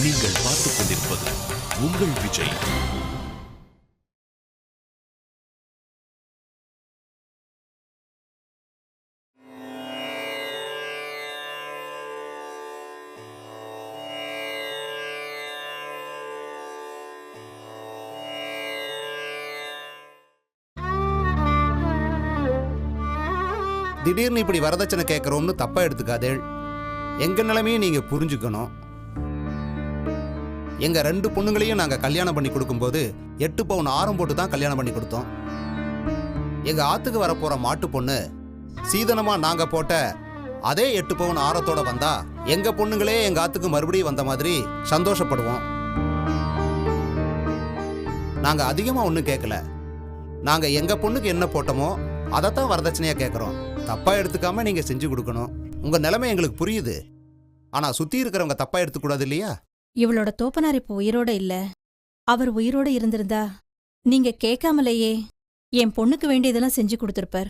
நீங்கள் பார்த்துக் கொண்டிருப்பது உங்கள் விஜய். திடீர்னு இப்படி வரதட்சணை கேட்குறோம்னு தப்பா எடுத்துக்காதே. எங்க நிலைமையும் நீங்க புரிஞ்சுக்கணும். எங்க 2 பொண்ணுங்களையும் நாங்க கல்யாணம் பண்ணி கொடுக்கும்போது 8 பவுன் ஆரம் போட்டு தான் கல்யாணம் பண்ணி கொடுத்தோம். எங்க ஆத்துக்கு வரப்போற மாட்டு பொண்ணு சீதனமா நாங்க போட்ட அதே 8 பவுன் ஆரத்தோட வந்தா எங்க பொண்ணுங்களே எங்க ஆத்துக்கு மறுபடியும் வந்த மாதிரி சந்தோஷப்படுவோம். நாங்க அதிகமா ஒன்றும் கேட்கல. நாங்க எங்க பொண்ணுக்கு என்ன போட்டோமோ அதைத்தான் வரதட்சணையா கேட்குறோம். தப்பா எடுத்துக்காம நீங்க செஞ்சு கொடுக்கணும். உங்க நிலைமை எங்களுக்கு புரியுது. ஆனா சுத்தி இருக்கிறவங்க தப்பா எடுத்துக்கூடாது இல்லையா? இவளோட தோப்பனார் இப்ப உயிரோட இல்ல. அவர் உயிரோட இருந்திருந்தா நீங்க கேட்காமலேயே என் பொண்ணுக்கு வேண்டியதெல்லாம் செஞ்சு கொடுத்திருப்பார்.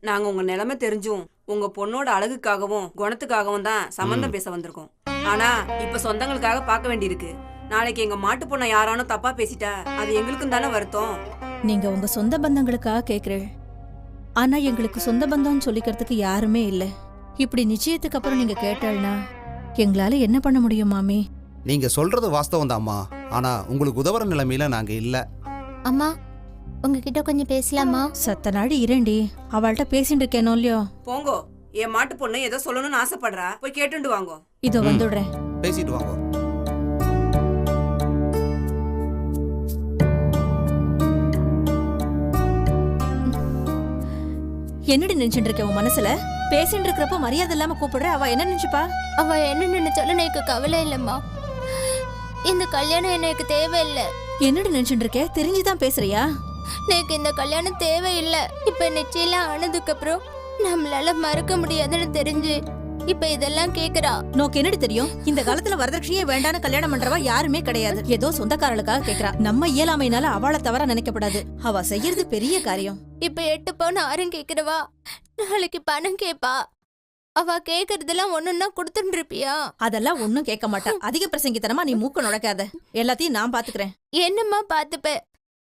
நாங்க உங்க நிலைமை தெரிஞ்சும் உங்க பொண்ணோட அழகுக்காகவும் குணத்துக்காகவும் தான் சம்பந்தம் பேச வந்திருக்கோம். ஆனா இப்ப சொந்தங்களுக்காக பார்க்க வேண்டியிருக்கு. நாளைக்கு எங்க மாட்டு பொண்ணை யாரானும் தப்பா பேசிட்டா அது எங்களுக்கும் தானே வருத்தம். நீங்க உங்க சொந்த பந்தங்களுக்காக கேக்குறீள். ஆனா எங்களுக்கு சொந்த பந்தம்னு சொல்லிக்கிறதுக்கு யாருமே இல்ல. இப்படி நிச்சயத்துக்கு அப்புறம் நீங்க கேட்டாள்னா எங்களால என்ன பண்ண முடியும் மாமி? நீங்க சொல்றது வாஸ்தவம் தான்மா. ஆனா உங்களுக்கு உதவுற நிலைமையில நாங்க இல்ல. அம்மா, உங்ககிட்ட கொஞ்சம் பேசலாமா? சத்த நாடி இரண்டி, அவள்கிட்ட பேசிட்டு இருக்கேனோ இல்லையோ. போங்கோ, என் மாட்டு பொண்ணு ஏதோ சொல்லணும்னு ஆசைப்படுறா, போய் கேட்டுண்டு வாங்கோ. இதோ வந்துடுறேன். பேசிட்டு வாங்க. என்னடி நினைச்சுட்டு இருக்க உன் மனசுல? பேசிட்டு இருக்கிறப்ப மரியாதை இல்லாம கூப்பிடுற. அவ என்ன நினைச்சுப்பா? அவ என்ன நினைச்சாலும் எனக்கு கவலை இல்லம்மா. இந்த கல்யாணம் எனக்கு தேவையில்லை. என்னடி நினைச்சுட்டு இருக்க? தெரிஞ்சுதான் பேசுறியா? எனக்கு இந்த கல்யாணம் தேவையில்லை. இப்ப நிச்சயம் ஆனதுக்கு அப்புறம் நம்மளால மறக்க முடியாதுன்னு தெரிஞ்சு இப்ப இதெல்லாம் கேக்குறா. நோக்கு என்னடி தெரியும்? இந்த காலத்துல வரதட்சணையே வேண்டான்னு கல்யாணம் பண்றவா யாருமே கிடையாது. ஏதோ சொந்தக்காரர்களுக்காக கேக்குறா. நம்ம இயலாமையினால அவளை தவறா நினைக்கப்படாது. அவ செய்யறது பெரிய காரியம். இப்ப 8 பவுன் ஆரம் கேக்குறவா நாளைக்கு பணம் கேப்பா. அவ கேக்குறதெல்லாம் ஒண்ணுன்னா கொடுத்துட்டு இருப்பியா? அதெல்லாம் ஒண்ணும் கேட்க மாட்டா. அதிக பிரசங்கித்தனமா நீ மூக்க நுழைக்காத. எல்லாத்தையும் நான் பாத்துக்கிறேன். என்னம்மா பாத்துப்ப?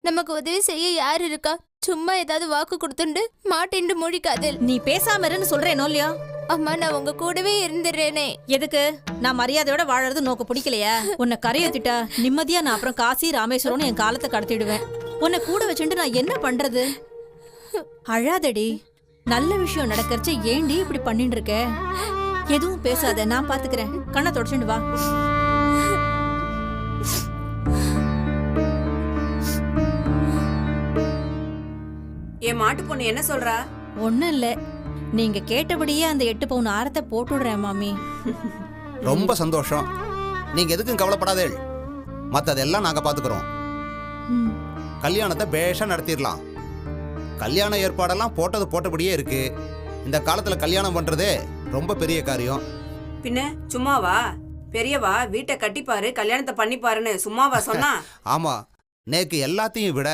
நமக்கு உதவி செய்ய யாரு இருக்கா? சும்மா ஏதாவது வாக்கு கொடுத்துண்டு மாட்டிண்டு மொழிக்காது. நீ பேசாம இருன்னு சொல்றேனோ இல்லையா? அம்மா, நான் உங்க கூடவே இருந்துடுறேனே. எதுக்கு? நான் மரியாதையோட வாழறது நோக்க பிடிக்கலையா? உன்னை கரையத்திட்டா நிம்மதியா நான் அப்புறம் காசி ராமேஸ்வரம்னு என் காலத்தை கடத்திடுவேன். உன்னை கூட வச்சுட்டு நான் என்ன பண்றது? அழாதடி. நல்ல விஷயம் நடக்கறச்ச ஏண்டி இப்படி பண்ணிட்டு இருக்க? எதுவும் பேசாத, நான் பாத்துக்கிறேன். கண்ணை தொடச்சுட்டு வா. என் மாட்டு பொண்ணு என்ன சொல்றா? ஒண்ணும் இல்ல. நீங்க கேட்டபடியே அந்த 8 பவுன் ஆரத்தை போட்டுடுறேன் மாமி. ரொம்ப சந்தோஷம். நீங்க எதுக்கும் கவலைப்படாதே. மத்ததெல்லாம் நாங்க பாத்துக்கிறோம். கல்யாணத்தை பேஷா நடத்திடலாம். கல்யாண ஏற்பாடெல்லாம் போட்டது போட்டபடியே இருக்கு. இந்த காலத்துல கல்யாணம் பண்றதே ரொம்ப பெரிய காரியம். பின்ன சும்மாவா? பெரியவா வீட்டை கட்டிப்பாரு, கல்யாணத்தை பண்ணிப்பாருன்னு சும்மாவா சொன்னா? ஆமா, நேக்கு எல்லாத்தையும் விட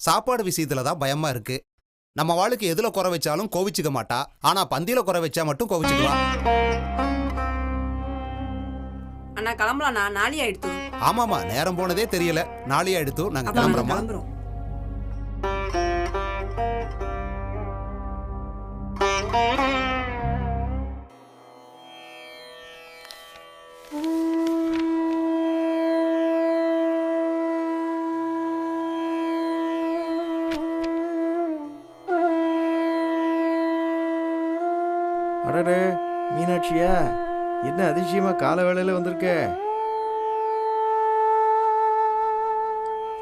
சாப்பாடு விஷயத்துல தான் பயமா இருக்கு. நம்ம வாளுக்கு எதுல குறை வச்சாலும் கோவிச்சுக்க மாட்டா. ஆனா பந்தியில குறை வச்சா மட்டும் கோவிச்சுக்குவா. அண்ணா கிளம்பலாம்ண்ணா, நாளி ஆயிடுத்து. ஆமாமா, நேரம் போனதே தெரியல. நாளி ஆயிடுத்து. நாங்க கிளம்புறோமா? அடடே, மீனாட்சியா, என்ன அதிசயமா கால வேளையில வந்திருக்க?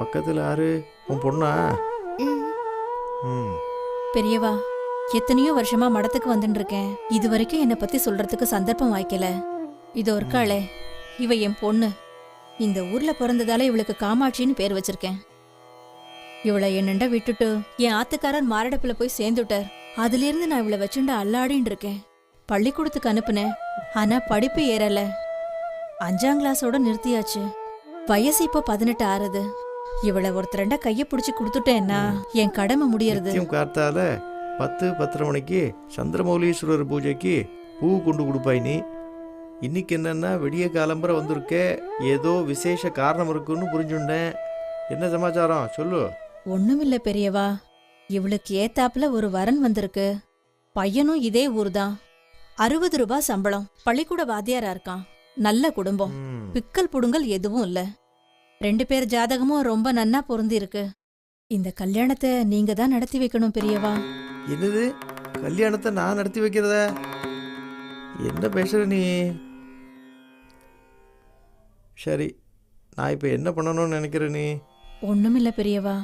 பக்கத்துல யாரு? உன் பொண்ணா? பெரியவா, எத்தனையோ வருஷமா மடத்துக்கு வந்துட்டு இருக்கேன். இது வரைக்கும் என்னை பத்தி சொல்றதுக்கு சந்தர்ப்பம் வாய்க்கல. இதோ இருக்காளே, இவ என் பொண்ணு. இந்த ஊர்ல பிறந்ததால இவளுக்கு காமாட்சின்னு பேர் வச்சிருக்கேன். இவளை என்னண்ட விட்டுட்டு என் ஆத்துக்காரர் மாரடைப்புல போய் சேர்ந்துட்டார். அதுல இருந்து நான் இவளை வச்சுண்டு அல்லாடின்னு இருக்கேன். பள்ளிக்கூடத்துக்கு அனுப்புனேன். ஆனா படிப்பு ஏறல. 5ஆம் கிளாஸோட நிறுத்தியாச்சு. வயசு இப்போ 18 ஆறுது. இவளை ஒருத்தரண்ட கைய பிடிச்சு கொடுத்துட்டேன்னா என் கடமை முடியறது. காத்தால 10-10:30 மணிக்கு சந்திரமௌலீஸ்வரர் பூஜைக்கு பூ கொண்டு கொடுப்பாய். நீ இன்னைக்கு என்னன்னா விடிய காலம்பரை வந்திருக்கே, ஏதோ விசேஷ காரணம் இருக்குன்னு புரிஞ்சுட்டேன். என்ன சமாச்சாரம் சொல்லு. ஒண்ணுமில்ல பெரியவா, இவளுக்கு ஏத்தாப்புல ஒரு வரன் வந்திருக்கு. பையனும் இதே ஊர்தான். 60 ரூபாய் சம்பளம், பள்ளிக்கூட வாத்தியாரா இருக்கான். நல்ல குடும்பம், ம், பிக்கல் புடுங்கல் எதுவும் இல்ல. 2 பேர் ஜாதகமும் ரொம்ப நன்னா பொருந்தி இருக்கு. இந்த கல்யாணத்தை நீங்க தான் நடத்தி வைக்கணும் பெரியவா. என்னது கல்யாணத்தை நான் நடத்தி வைக்கிறதா? என்ன பேசுற நீ? சரி, நான் இப்போ என்ன பண்ணணும்னு நினைக்கிற நீ? ஒண்ணுமில்ல பெரியவா,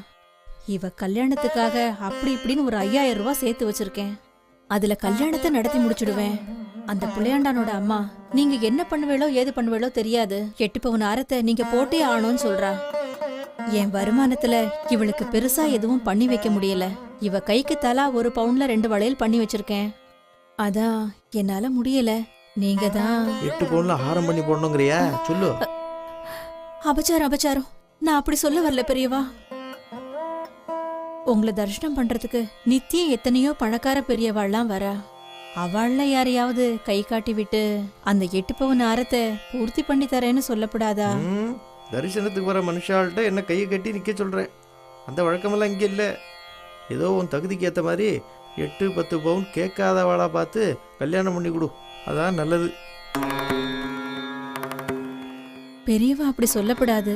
இவ கல்யாணத்துக்காக அப்படி இப்படின்னு ஒரு 5000 ரூபாய் சேர்த்து வச்சிருக்கேன். அதுல கல்யாணத்தை நடத்தி முடிச்சிடுவேன். அந்த புள்ளையாண்டானோட அம்மா, நீங்க என்ன பண்ணுவேளோ ஏது பண்ணுவேளோ தெரியாது, 8 பவுன் ஆரத்தை நீங்க போட்டே ஆகணும்னு சொல்றா. என் வருமானத்துல இவளுக்கு பெருசா எதுவும் பண்ணி வைக்க முடியல. இவ கைக்கு தலா 1 பவுன்ல 2 வளையல் பண்ணி வச்சிருக்கேன். அதான் என்னால முடியல. நீங்க தான் 8 பவுன்ல ஹாரம் பண்ணி போடணுங்கிறியா? சொல்லு. அபச்சாரம் அபச்சாரம், நான் அப்படி சொல்ல வரல பெரியவா. உங்களை தரிசனம் பண்றதுக்கு நித்தியம் எத்தனையோ பணக்கார பெரியவாள்லாம் வரா. அவள்ல யாரையாவது கை காட்டி விட்டு அந்த 8 பவுன் ஆரத்தை பூர்த்தி பண்ணி தரேன்னு சொல்லப்படாதா? ம், தரிசனத்துக்கு வர மனுஷாள்கிட்ட என்ன கையை கட்டி நிற்க சொல்கிறேன். அந்த வழக்கமெல்லாம் இங்கே இல்லை. ஏதோ உன் தகுதிக்கு ஏற்ற மாதிரி 8-10 பவுன் கேட்காதவாளா பார்த்து கல்யாணம் பண்ணி கொடு, அதான் நல்லது. பெரியவா அப்படி சொல்லப்படாது.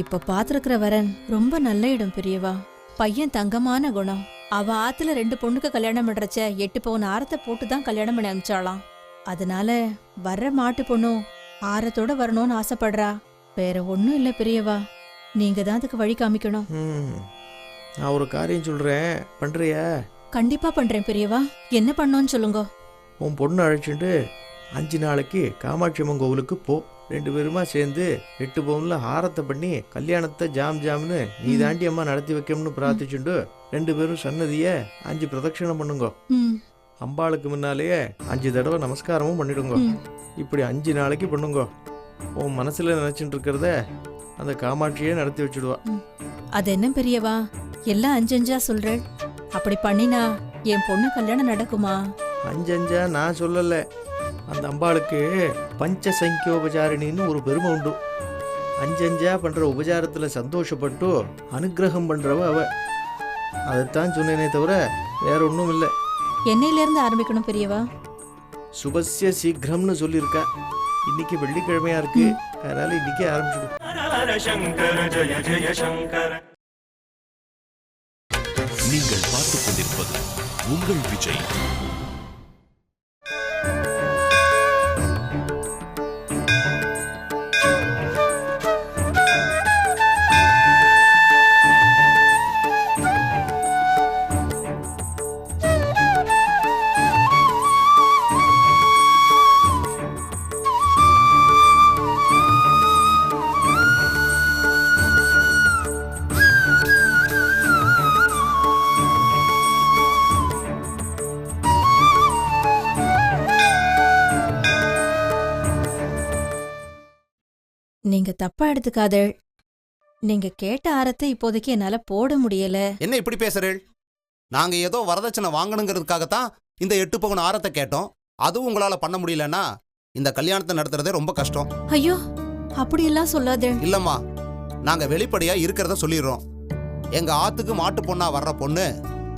இப்ப பாத்திருக்கிற வரன் ரொம்ப நல்ல இடம் பெரியவா. பையன் தங்கமான குணம். அவ ஆத்துல 2 பொண்ணுக்கு கல்யாணம் பண்றச்ச 8 பவுன் ஆரத்தை போட்டுதான் கல்யாணம் பண்ணி அனுப்பிச்சாளாம். அதனால வர்ற மாட்டு பொண்ணும் ஆரத்தோட வரணும்னு ஆசைப்படுறா. வேற ஒண்ணும் இல்ல பெரியவா, நீங்க தான் அதுக்கு வழி காமிக்கணும். நான் ஒரு காரியம் சொல்கிறேன், பண்ணுறியா? கண்டிப்பா பண்றேன் பெரியவா. என்ன பண்ணோன்னு சொல்லுங்க. உன் பொண்ணு அழைச்சிட்டு 5 நாளைக்கு காமாட்சி அம்மன் கோவிலுக்கு போ. 2 பேருமா சேர்ந்து 8 பவுன்ல ஹாரத்தை பண்ணி கல்யாணத்தை ஜாம் ஜாம்னு நீ தாண்டி அம்மா நடத்தி வைக்கணும்னு பிரார்த்திச்சுண்டு 2 பேரும் சன்னதியை 5 பிரதட்சணம் பண்ணுங்க. ம், அம்பாளுக்கு முன்னாலேயே 5 தடவை நமஸ்காரமும் பண்ணிடுங்க. ம். இப்படி 5 நாளைக்கு பண்ணுங்க. உன் மனசுல நினைச்சிட்டு இருக்கிறத அந்த காமாட்சியே நடத்தி வச்சுடுவா. அது என்ன பெரியவா, எல்லாம் 5 சொல்றேன். அப்படி பண்ணினா என் பொண்ணு கல்யாணம் நடக்குமா? 5 நான் சொல்லல, அந்த அம்பாளுக்கு பஞ்ச சங்கியோபச்சாரிணின்னு ஒரு பெருமை உண்டு. 5 பண்ற உபச்சாரத்துல சந்தோஷப்பட்டு அனுகிரகம் பண்றவ அவ. அதைத்தான் சொன்னேனே தவிர வேற ஒன்றும் இல்லை. என்னையில இருந்து ஆரம்பிக்கணும் பெரியவா? சுபஸ்ய சீக்கிரம்னு சொல்லியிருக்கா. இன்னைக்கு வெள்ளிக்கிழமையா இருக்கு, அதனால இன்னைக்கே ஆரம்பிச்சிடும். நீங்கள் பார்த்துக் கொண்டிருப்பது உங்கள் விஜய். நீங்க தப்பா எடுத்துக்காதள். நீங்க கேட்ட ஆரத்தை இப்போதைக்கு என்னால போட முடியல. என்ன இப்படி பேசுறேள்? நாங்க ஏதோ வரதட்சணை வாங்கணுங்கிறதுக்காகத்தான் இந்த 8 பவுன் ஆரத்தை கேட்டோம். அதுவும் உங்களால பண்ண முடியலன்னா இந்த கல்யாணத்தை நடத்துறதே ரொம்ப கஷ்டம். ஐயோ, அப்படியெல்லாம் சொல்லாதே. இல்லம்மா, நாங்க வெளிப்படையா இருக்கிறத சொல்லிடுறோம். எங்க ஆத்துக்கு மாட்டு பொண்ணா வர்ற பொண்ணு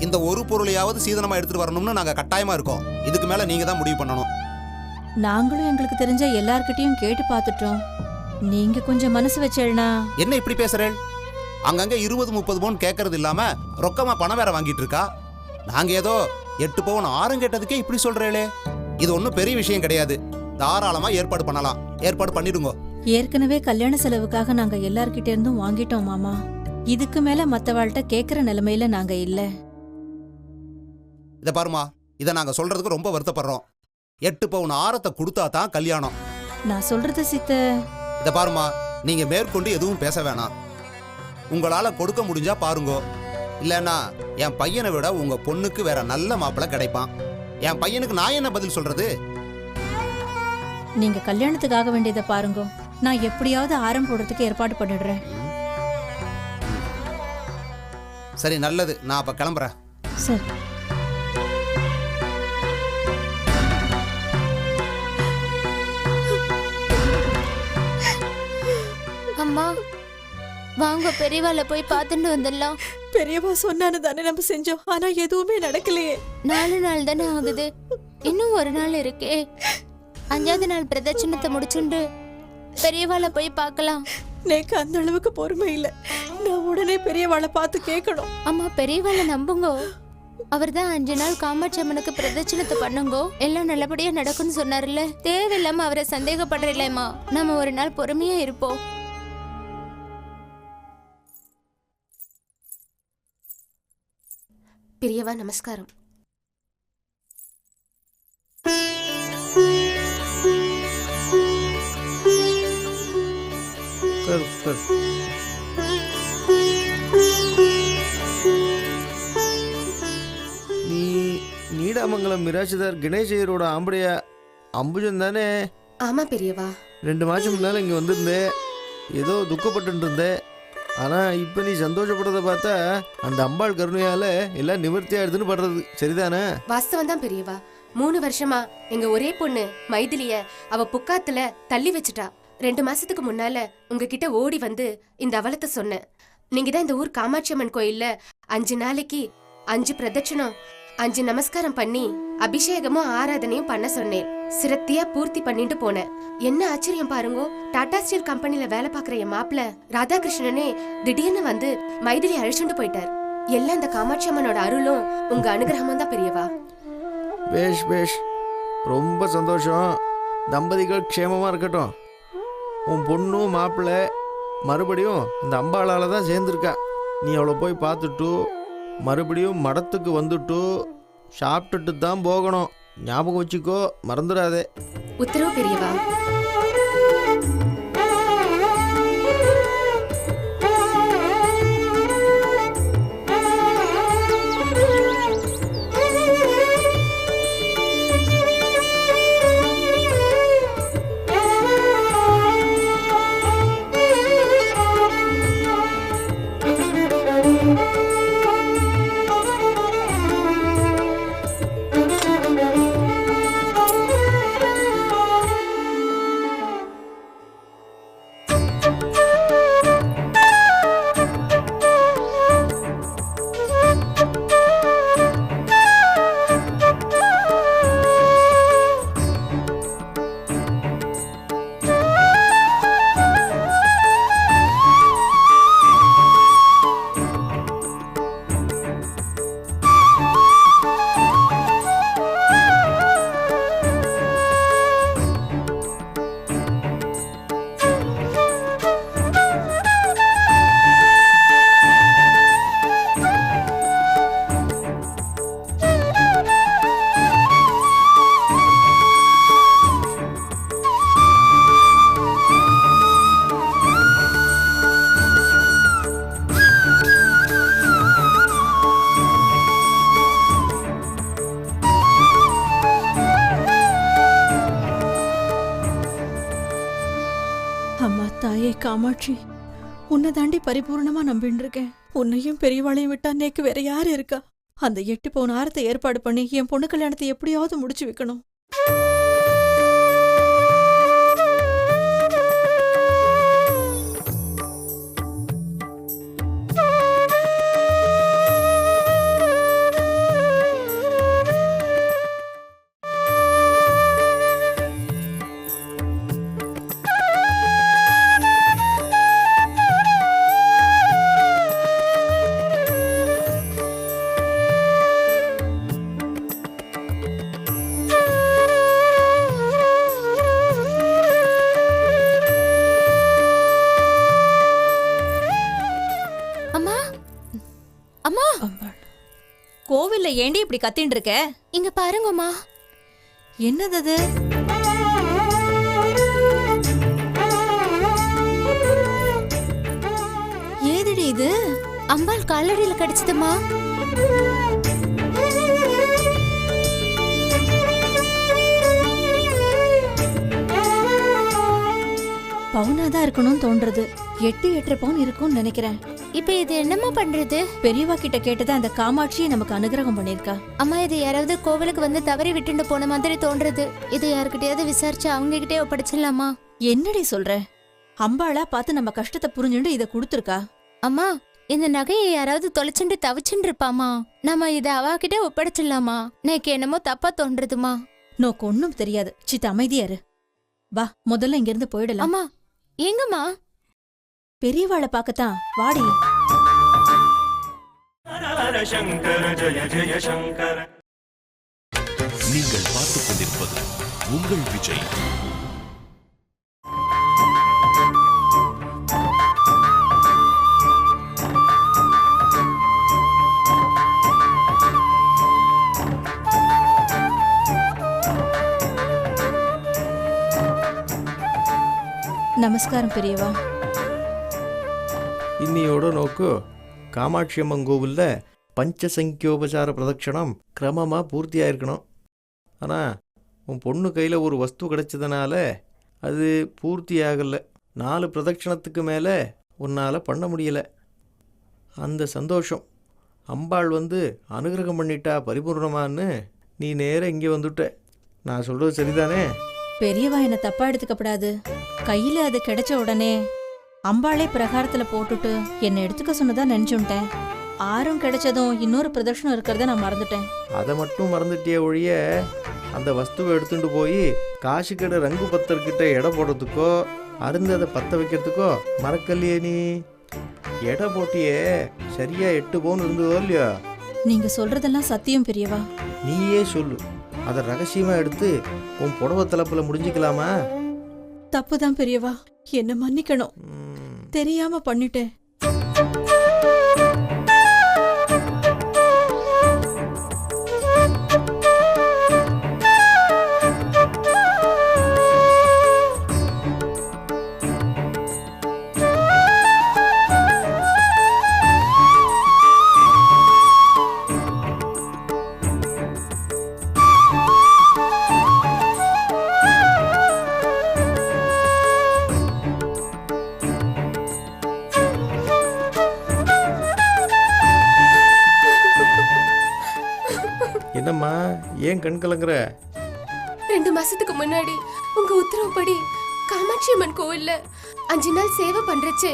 இந்த ஒரு பொருளையாவது சீதனமா எடுத்துட்டு வரணும்னு நாங்க கட்டாயமா இருக்கோம். இதுக்கு மேல நீங்க தான் முடிவு பண்ணணும். நாங்களும் எங்களுக்கு தெரிஞ்ச எல்லார்கிட்டயும் கேட்டு பார்த்துட்டோம். நீங்க கொஞ்சம் மனசு வச்சேள்னா. என்ன இப்படி பேசுறேள்? அங்கங்க 20-30 பவுன் கேட்கறது இல்லாம ரொக்கமா பணம் வேற வாங்கிட்டு இருக்கா. நாங்க ஏதோ 8 பவுன் ஆரம் கேட்டதுக்கே இப்படி சொல்றேளே. இது ஒன்றும் பெரிய விஷயம் கிடையாது. தாராளமா ஏற்பாடு பண்ணலாம். ஏற்பாடு பண்ணிடுங்க. ஏற்கனவே கல்யாண செலவுக்காக நாங்க எல்லார்கிட்ட இருந்தும் வாங்கிட்டோம் மாமா. இதுக்கு மேல மத்தவாள்கிட்ட கேக்குற நிலைமையில நாங்க இல்ல. இத பாருமா, இத நாங்க சொல்றதுக்கு ரொம்ப வருத்தப்படுறோம். 8 பவுன் ஆரத்தை கொடுத்தா தான் கல்யாணம். நான் சொல்றது சித்த. இத பாருமா, நீங்க மேற்கொண்டு எதுவும் பேச வேணாம். உங்களால கொடுக்க முடிஞ்சா பாருங்க. இல்லன்னா என் பையனை விட உங்க பொண்ணுக்கு வேற நல்ல மாப்பிள்ளை கிடைப்பான். என் பையனுக்கு நான் என்ன பதில் சொல்றது? நீங்க கல்யாணத்துக்காக வேண்டியதை பாருங்க. நான் எப்படியாவது ஆரம் போடுறதுக்கு ஏற்பாடு பண்ணிடுறேன். சரி, நல்லது. நான் அப்ப கிளம்புறேன். சரி. அம்மா வாங்க பெரியவாளை போய் பார்த்துட்டு வந்துடலாம். பெரியவா சொன்னானு தானே நம்ம செஞ்சோம், ஆனா எதுவுமே நடக்கலையே. 4 நாள் தானே ஆகுது, இன்னும் 1 நாள் இருக்கே. 5ஆவது நாள் பிரதட்சணத்தை முடிச்சுண்டு பெரியவாளை போய் பார்க்கலாம். எனக்கு அந்த அளவுக்கு பொறுமை இல்ல, நான் உடனே பெரியவாளை பார்த்து கேட்கணும். அம்மா பெரியவாளை நம்புங்கோ, அவர் தான் 5 நாள் காமாட்சி அம்மனுக்கு பிரதட்சணத்தை பண்ணுங்கோ, எல்லாம் நல்லபடியா நடக்கும்னு சொன்னார்ல. தேவையில்லாம அவரை சந்தேகப்படுறீங்களேம்மா, நம்ம 1 நாள் பொறுமையா இருப்போம். பெரியவா நமஸ்காரம். உட்கார், உட்கார். நீ நீடாமங்கலம் மிராசுதார் கணேசையரோட ஆம்படையா அம்புஜன் தானே? ஆமா பெரியவா. 2 மாதம் முன்னால் இங்கே வந்திருந்தேன், ஏதோ துக்கப்பட்டு இருந்தேன். ஆனால் இப்போ நீ சந்தோஷப்படுறத பார்த்தா அந்த அம்பாள் கருணையால் எல்லாம் நிவர்த்தி ஆயிடுதுன்னு படுறது சரிதானே? வாஸ்தவம் தான் பெரியவா. 3 வருஷமா எங்க ஒரே பொண்ணு மைதிலிய அவ புக்காத்துல தள்ளி வச்சுட்டா. 2 மாசத்துக்கு முன்னால உங்ககிட்ட ஓடி வந்து இந்த அவலத்தை சொன்னேன். நீங்க தான் இந்த ஊர் காமாட்சி அம்மன் கோயில்ல 5 நாளைக்கு 5 பிரதட்சணம் 5 நமஸ்காரம் பண்ணி அபிஷேகமும் ஆராதனையும் பண்ண சொன்னேன். சிரத்தியா பூர்த்தி பண்ணிட்டு போனேன். என்ன ஆச்சரியம் பாருங்க, டாடா ஸ்டீல் கம்பெனில வேலை பாக்குற என் மாப்பிள்ள ராதாகிருஷ்ணனே திடீர்னு வந்து மைதிலி அழைச்சுட்டு போயிட்டார். எல்லாம் இந்த காமாட்சி அம்மனோட அருளும் உங்க அனுகிரகமும் தான் பெரியவா. பேஷ் பேஷ், ரொம்ப சந்தோஷம். தம்பதிகள் க்ஷேமமாக இருக்கட்டும். உன் பொண்ணும் மாப்பிள்ளை மறுபடியும் இந்த அம்பாளால் தான் சேர்ந்துருக்கா. நீ அவளை போய் பார்த்துட்டு மறுபடியும் மடத்துக்கு வந்துட்டு சாப்பிட்டுட்டு தான் போகணும். ஞாபகம் வச்சுக்கோ, மறந்துடாதே. உத்தரவு பெரியவா. அம்மா தாயே காமாட்சி, உன்னை தாண்டி பரிபூர்ணமா நம்பின்னு இருக்கேன். உன்னையும் பெரியவாளையும் விட்டா நேக்கு வேற யாரு இருக்கா? அந்த 8 பவுன் ஆரத்தை ஏற்பாடு பண்ணி என் பொண்ணு கல்யாணத்தை எப்படியாவது முடிச்சு வைக்கணும். கோவில்ல ஏண்டி இப்படி கத்தின்னு இருக்க? இங்க பாருங்கம்மா. என்னது அது? ஏதிடி இது? அம்பாள் காலடியில கடிச்சதுமா. பவுனாதான் இருக்கணும்னு தோன்றது. 8-8.5 பவுன் இருக்கும்னு நினைக்கிறேன். இப்ப இது என்னம்மா பண்றது? பெரியவா கிட்ட கேட்டதா அந்த காமாட்சியை நமக்கு அனுகிரகம் பண்ணிருக்கா. அம்மா இது யாராவது கோவிலுக்கு வந்து தவறி விட்டுண்டு போன மாதிரி தோன்றது. இது யாருக்கிட்டயாவது விசாரிச்சு அவங்க கிட்டே ஒப்படைச்சிடலாமா? என்னடி சொல்ற? அம்பாளா பார்த்து நம்ம கஷ்டத்தை புரிஞ்சுட்டு இதை கொடுத்துருக்கா. அம்மா, இந்த நகையை யாராவது தொலைச்சுட்டு தவிச்சுட்டு இருப்பாமா? நம்ம இதை அவாகிட்ட ஒப்படைச்சிடலாமா? எனக்கு என்னமோ தப்பா தோன்றதுமா. நோக்கு ஒன்னும் தெரியாது. சித்த அமைதியா இரு. வா, முதல்ல இங்க இருந்து போயிடலாம். அம்மா, எங்கம்மா? பெரியவாளை பார்க்கத்தான். வாடி. நீங்கள் பார்த்துக் கொண்டிருப்பது உங்கள் விஜய். நமஸ்காரம் பெரியவா. இன்னியோட நோக்கு காமாட்சி அம்மன் கோவிலில் பஞ்சசங்கியோபசார பிரதட்சணம் கிரமமாக பூர்த்தியாக இருக்கணும். ஆனால் உன் பொண்ணு கையில் ஒரு வஸ்து கிடைச்சதுனால அது பூர்த்தி ஆகலை. 4 பிரதட்சணத்துக்கு மேலே உன்னால் பண்ண முடியலை. அந்த சந்தோஷம் அம்பாள் வந்து அனுகிரகம் பண்ணிட்டா பரிபூர்ணமான்னு நீ நேராக இங்கே வந்துட்ட. நான் சொல்கிறது சரிதானே? பெரியவா என்ன தப்பா எடுத்துக்கப்படாது. கையில அது கிடைச்ச உடனே அம்பாளே பிரகாரத்துல போட்டுட்டு என்ன எடுத்துக்க சொன்னதா நினைச்சுட்டேன். ஆறும் கிடைச்சதும் இன்னொரு பிரதர்ஷனம் இருக்கிறத நான் மறந்துட்டேன். அதை மட்டும் மறந்துட்டிய ஒழிய அந்த வஸ்துவை எடுத்துட்டு போய் காசுக்கடை ரங்கு பத்தர்கிட்ட எடை போடுறதுக்கோ அருந்ததை பற்ற வைக்கிறதுக்கோ மறக்கலையே நீ. எடை போட்டியே சரியா 8 பவுன் இருந்ததோ இல்லையா? நீங்க சொல்றதெல்லாம் சத்தியம் பெரியவா. நீயே சொல்லு, அதை ரகசியமா எடுத்து உன் புடவை தலைப்புல முடிஞ்சுக்கலாமா? தப்புதான் பெரியவா, என்ன மன்னிக்கணும். தெரியாம பண்ணிட்டேன். என்னம்மா ஏன் கண் கலங்குற? 2 மாசத்துக்கு முன்னாடி உங்க உத்தரவுப்படி காமாட்சி அம்மன் கோவில்ல 5 நாள் சேவை பண்றச்சு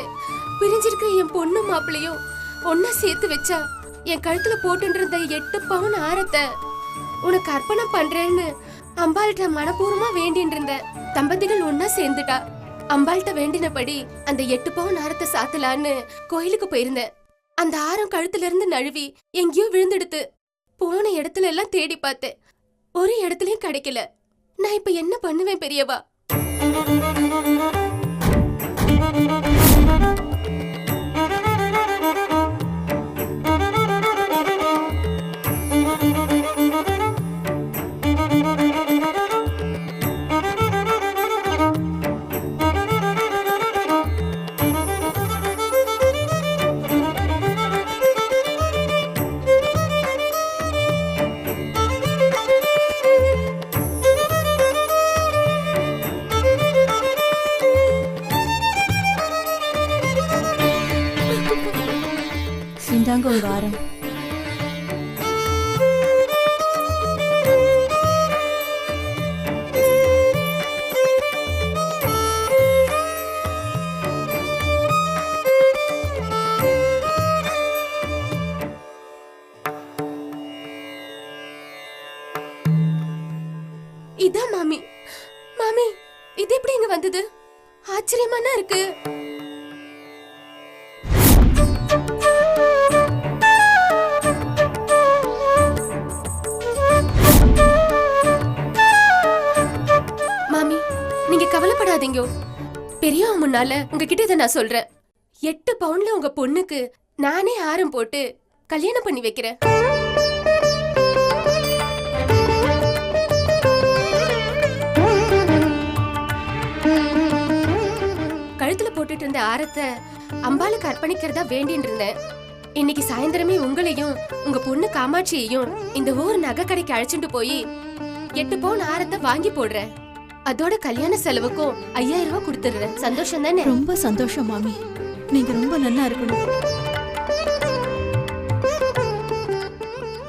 பிரிஞ்சிருக்க என் பொண்ணு மாப்பிளையும் ஒன்னா சேர்த்து வச்சா என் கழுத்துல போட்டு இருந்த 8 பவுன் ஆரத்தை உனக்கு அர்ப்பணம் பண்றேன்னு அம்பாள்கிட்ட மனப்பூர்வமா வேண்டின்னு இருந்த தம்பதிகள் ஒன்னா சேர்ந்துட்டா. அம்பாள்கிட்ட வேண்டினபடி அந்த 8 பவுன் ஆரத்தை சாத்தலான்னு கோயிலுக்கு போயிருந்தேன். அந்த ஆரம் கழுத்துல இருந்து நழுவி எங்கேயோ விழுந்துடுத்து. போன இடத்துல எல்லாம் தேடி பார்த்தேன், ஒரு இடத்துலயும் கிடைக்கல. நான் இப்ப என்ன பண்ணுவேன் பெரியவா? இந்தாங்க உங்க ஆரம். இதான் மாமி. மாமி, இது எப்படி இங்க வந்தது? ஆச்சரியமான இருக்கு. மாமி, நீங்க கவலைப்படாதீங்க. பெரியவங்க முன்னால உங்ககிட்ட இதை நான் சொல்றேன். 8 பவுன்ல உங்க பொண்ணுக்கு நானே ஆரம் போட்டு கல்யாணம் பண்ணி வைக்கிறேன். கழுத்துல போட்டுட்டு இருந்த ஆரத்தை அம்பாளுக்கு அர்ப்பணிக்கிறதா வேண்டின்னு இருந்தேன். இன்னைக்கு சாயந்தரமே உங்களையும் உங்க பொண்ணு காமாட்சியையும் இந்த ஊர் நகை கடைக்கு அழைச்சிட்டு போய் 8 பவுன் ஆரத்தை வாங்கி போடுறேன். அதோட கல்யாண செலவுக்கும் 5000 ரூபாய் கொடுத்துடுறேன். சந்தோஷம் தானே? ரொம்ப சந்தோஷம் மாமி. நீங்க ரொம்ப நல்லா இருக்கணும்.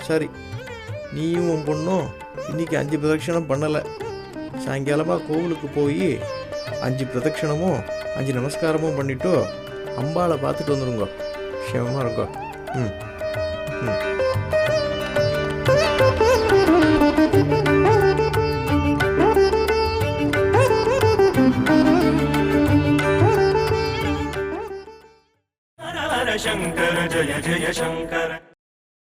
சரி, நீயும் உன் பொண்ணும் இன்னைக்கு 5 பிரதட்சணம் பண்ணலை. சாயங்காலமாக கோவிலுக்கு போய் 5 பிரதட்சணமும் 5 நமஸ்காரமும் பண்ணிவிட்டு அம்பாளை பார்த்துட்டு வந்துருங்கோ. க்ஷேமமாக இருக்கோ. ம் ம் शंकर जय जय शंकर